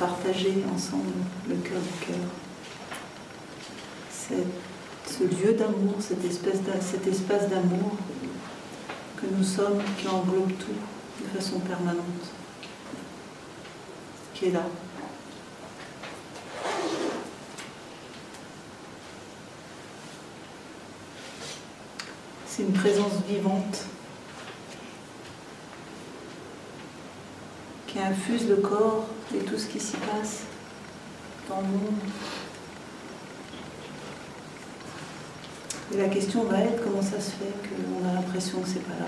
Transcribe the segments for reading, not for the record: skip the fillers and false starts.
partager ensemble le cœur du cœur. Ce lieu d'amour, cet espace d'amour que nous sommes, qui englobe tout de façon permanente, qui est là. C'est une présence vivante qui infuse le corps et tout ce qui s'y passe dans le monde. Et la question va être comment ça se fait qu'on a l'impression que c'est pas là.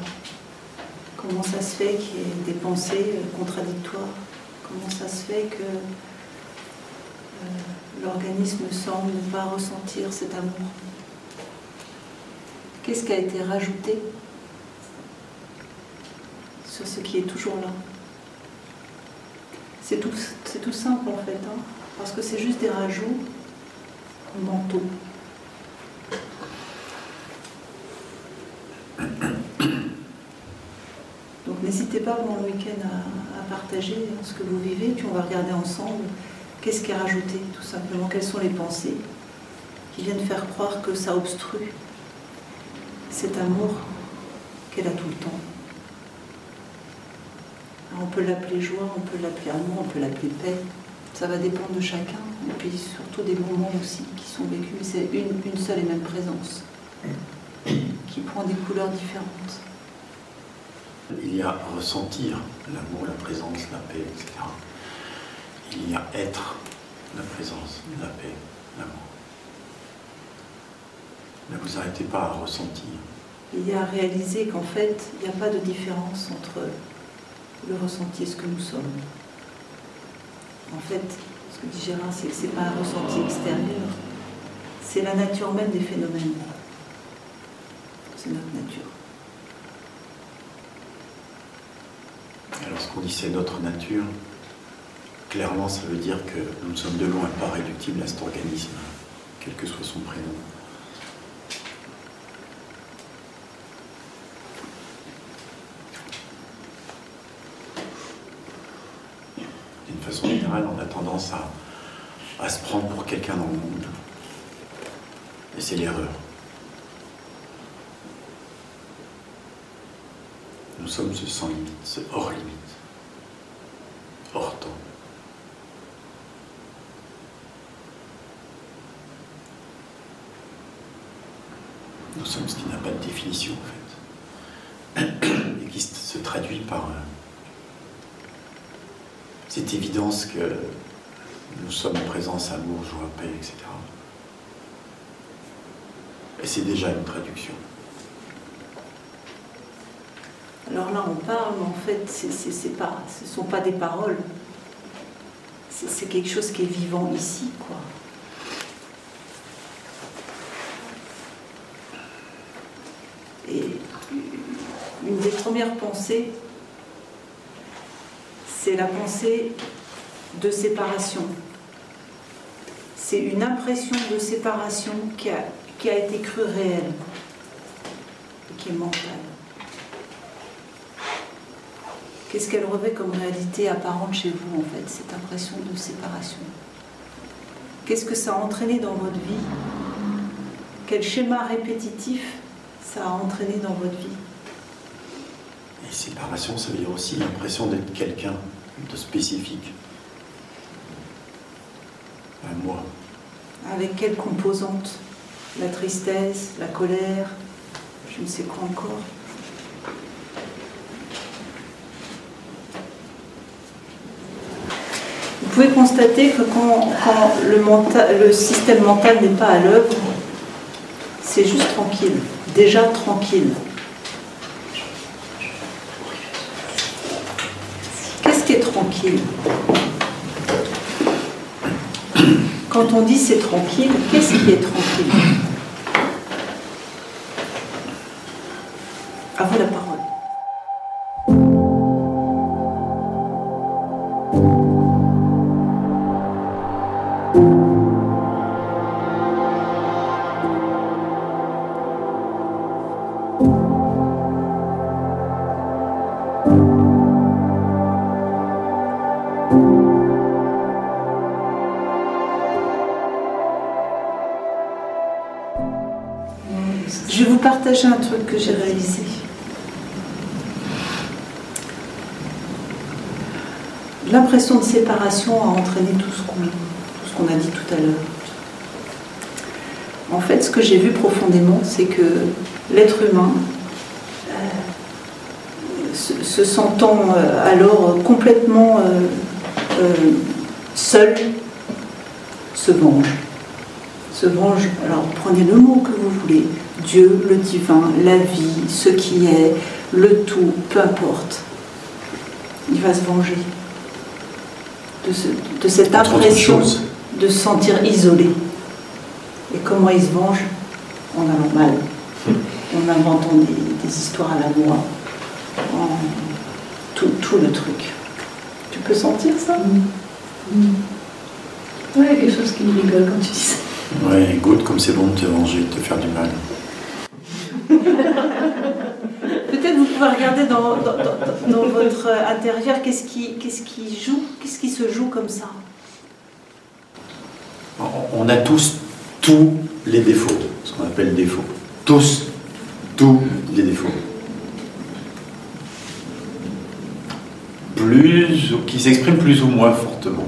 Comment ça se fait qu'il y ait des pensées contradictoires. Comment ça se fait que l'organisme semble ne pas ressentir cet amour. Qu'est-ce qui a été rajouté sur ce qui est toujours là? C'est tout simple en fait, hein, parce que c'est juste des rajouts mentaux. Donc n'hésitez pas pendant le week-end à partager ce que vous vivez, puis on va regarder ensemble qu'est-ce qui est rajouté, tout simplement, quelles sont les pensées qui viennent faire croire que ça obstrue cet amour qu'elle a tout le temps. Alors on peut l'appeler joie, on peut l'appeler amour, on peut l'appeler paix. Ça va dépendre de chacun, et puis surtout des moments aussi qui sont vécus. Mais c'est une seule et même présence qui prend des couleurs différentes. Il y a ressentir l'amour, la présence, la paix, etc. Il y a être la présence, la paix, l'amour. Ne vous arrêtez pas à ressentir. Il y a à réaliser qu'en fait, il n'y a pas de différence entre le ressenti et ce que nous sommes. En fait, ce que dit Gérard, c'est que ce n'est pas un ressenti extérieur, c'est la nature même des phénomènes. C'est notre nature. Alors ce qu'on dit c'est notre nature, clairement ça veut dire que nous sommes de loin pas réductibles à cet organisme, quel que soit son prénom. D'une façon générale, on a tendance à se prendre pour quelqu'un dans le monde. Et c'est l'erreur. Nous sommes ce sans limite, ce hors limite, hors temps. Nous sommes ce qui n'a pas de définition en fait, et qui se traduit par cette évidence que nous sommes en présence, amour, joie, paix, etc. Et c'est déjà une traduction. Alors là, on parle, mais en fait, ce ne sont pas des paroles. C'est quelque chose qui est vivant ici, quoi. Et une des premières pensées, c'est la pensée de séparation. C'est une impression de séparation qui a été crue réelle et qui est mentale. Qu'est-ce qu'elle revêt comme réalité apparente chez vous, en fait, cette impression de séparation? Qu'est-ce que ça a entraîné dans votre vie? Quel schéma répétitif ça a entraîné dans votre vie? Et séparation, ça veut dire aussi l'impression d'être quelqu'un de spécifique. Un moi. Avec quelle composante? La tristesse, la colère, je ne sais quoi encore. Vous pouvez constater que quand le système mental n'est pas à l'œuvre, c'est juste tranquille, déjà tranquille. Qu'est-ce qui est tranquille? Quand on dit c'est tranquille, qu'est-ce qui est tranquille? À vous la parole. Je vais vous partager un truc que j'ai réalisé. L'impression de séparation a entraîné tout ce qu'on a dit tout à l'heure. En fait, ce que j'ai vu profondément, c'est que l'être humain, se sentant alors complètement seul, se venge. Se venge, alors prenez le mot que vous voulez, Dieu, le divin, la vie, ce qui est, le tout, peu importe. Il va se venger de cette impression de se sentir isolé. Et comment il se venge? En allant mal, en inventant des histoires à la noix, en tout le truc. Tu peux sentir ça? Oui, il y a quelque chose qui me rigole quand tu dis ça. Ouais, goûte comme c'est bon de te venger, de te faire du mal. Peut-être vous pouvez regarder dans votre intérieur, qu'est-ce qui joue, qu'est-ce qui se joue comme ça? On a tous les défauts, ce qu'on appelle défauts. Tous les défauts. Qui s'expriment plus ou moins fortement.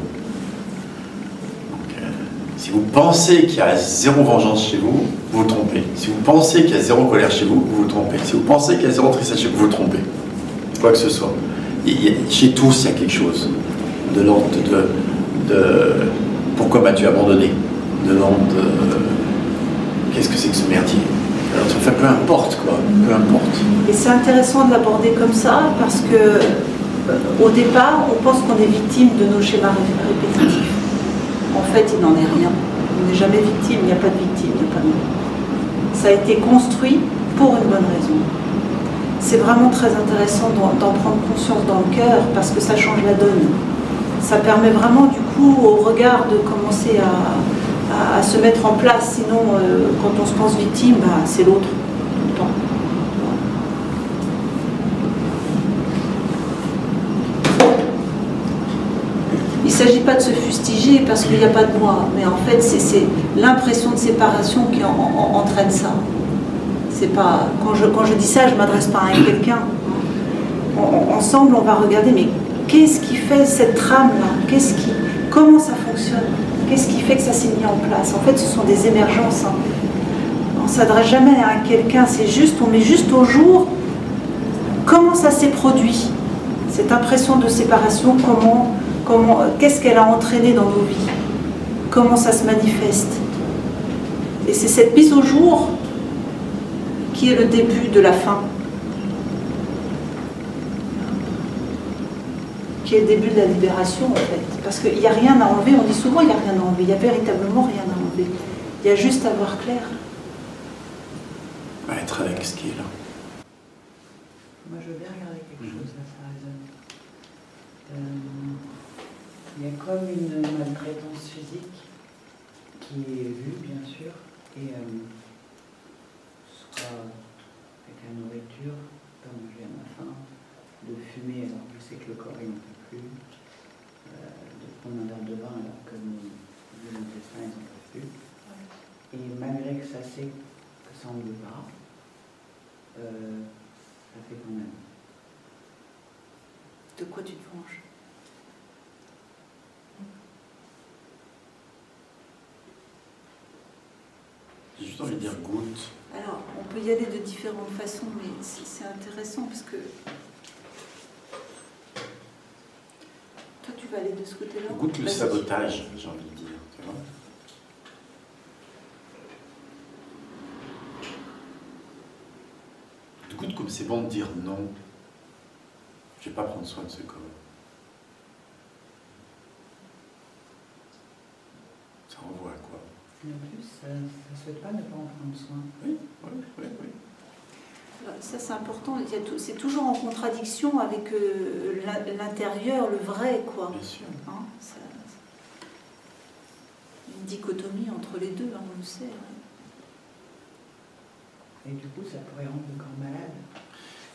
Donc, si vous pensez qu'il y a zéro vengeance chez vous, vous vous trompez. Si vous pensez qu'il y a zéro colère chez vous, vous vous trompez. Si vous pensez qu'il y a zéro tristesse chez vous, vous vous trompez. Quoi que ce soit. Chez tous, il y a quelque chose. De l'ordre de pourquoi m'as-tu abandonné? De l'ordre de qu'est-ce que c'est que ce merdier? Alors, enfin, peu importe quoi, peu importe. Et c'est intéressant de l'aborder comme ça parce que au départ, on pense qu'on est victime de nos schémas répétitifs. En fait, il n'en est rien. On n'est jamais victime, il n'y a pas de victime, il n'y a pas de mal. Ça a été construit pour une bonne raison. C'est vraiment très intéressant d'en prendre conscience dans le cœur parce que ça change la donne. Ça permet vraiment du coup au regard de commencer à se mettre en place. Sinon, quand on se pense victime, bah, c'est l'autre tout le temps. Il ne s'agit pas de se fustiger parce qu'il n'y a pas de moi, mais en fait c'est l'impression de séparation qui entraîne ça. C'est pas, quand je dis ça, je ne m'adresse pas à quelqu'un. Ensemble, on va regarder, mais qu'est-ce qui fait cette trame-là? Comment ça fonctionne? Qu'est-ce qui fait que ça s'est mis en place? En fait, ce sont des émergences. Hein. On ne s'adresse jamais à quelqu'un, c'est juste, on met juste au jour comment ça s'est produit. Cette impression de séparation, qu'est-ce qu'elle a entraîné dans nos vies? Comment ça se manifeste? Et c'est cette mise au jour qui est le début de la fin. Qui est le début de la libération en fait. Parce qu'il n'y a rien à enlever, on dit souvent il n'y a rien à enlever, il n'y a véritablement rien à enlever. Il y a juste à voir clair. Être avec ce qui est là. Moi je veux bien regarder quelque chose, là ça résonne. Il y a comme une maltraitance physique qui est vue bien sûr, et soit avec la nourriture, pas manger à ma faim, de fumer alors je sais que le corps il n'en peut plus, de prendre un verre de vin alors que les intestins ils n'en peuvent plus. Et malgré que ça sait que ça ne veut pas, ça fait quand même. De quoi tu te venges? J'ai juste envie de dire goûte. Alors, on peut y aller de différentes façons, mais c'est intéressant parce que toi, tu vas aller de ce côté-là. Goûte le sabotage, j'ai envie de dire. Tu vois, goûte comme c'est bon de dire non. Je ne vais pas prendre soin de ce corps. Ça renvoie à quoi? Et en plus, ça ne souhaite pas ne pas en prendre soin. Oui. Ça, c'est important. C'est toujours en contradiction avec l'intérieur, le vrai, quoi. Bien sûr. Hein, une dichotomie entre les deux, hein, on le sait. Hein. Et du coup, ça pourrait rendre le corps malade.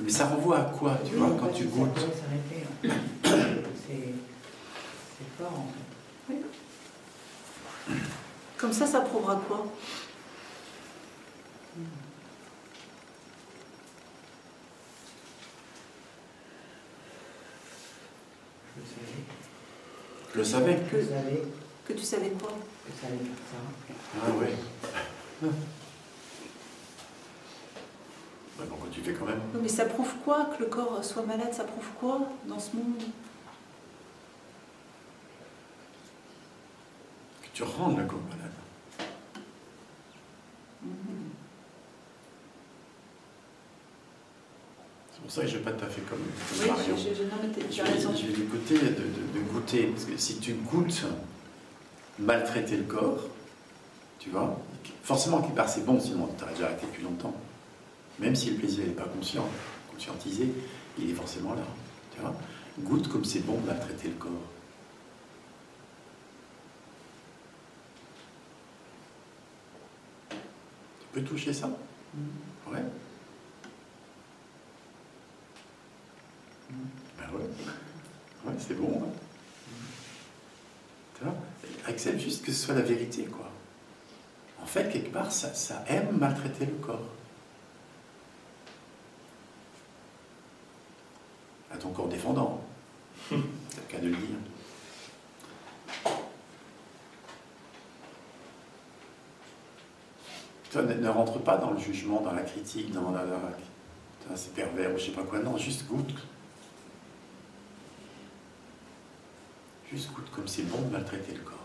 Mais ça renvoie à quoi, tu vois, quand tu goûtes? Ça pourrait s'arrêter. C'est fort, en fait. Oui. Comme ça prouvera quoi? Je le savais. Que vous savez Que tu savais quoi? que ça allait faire ça. Ah ouais. Bah, pourquoi tu fais quand même? Non, mais ça prouve quoi que le corps soit malade? Ça prouve quoi dans ce monde? Que tu rendes le corps malade. C'est pour ça que je n'ai pas tout à fait comme Oui, Marion. non, mais tu Je as vais, raison. je vais du côté de goûter, parce que si tu goûtes maltraiter le corps, tu vois, forcément quelque part c'est bon, sinon tu aurais déjà arrêté depuis longtemps. Même si le plaisir n'est pas conscientisé, il est forcément là. Tu vois, goûte comme c'est bon de maltraiter le corps. Tu peux toucher ça? Ouais. Ben ouais. Ouais, c'est bon. Hein. Tu vois, accepte juste que ce soit la vérité, quoi. En fait, quelque part, ça aime maltraiter le corps. À ton corps défendant. C'est le cas de le dire. Toi, ne rentre pas dans le jugement, dans la critique, dans la c'est pervers ou je sais pas quoi. Non, juste goûte. Juste goûte comme c'est bon de maltraiter le corps.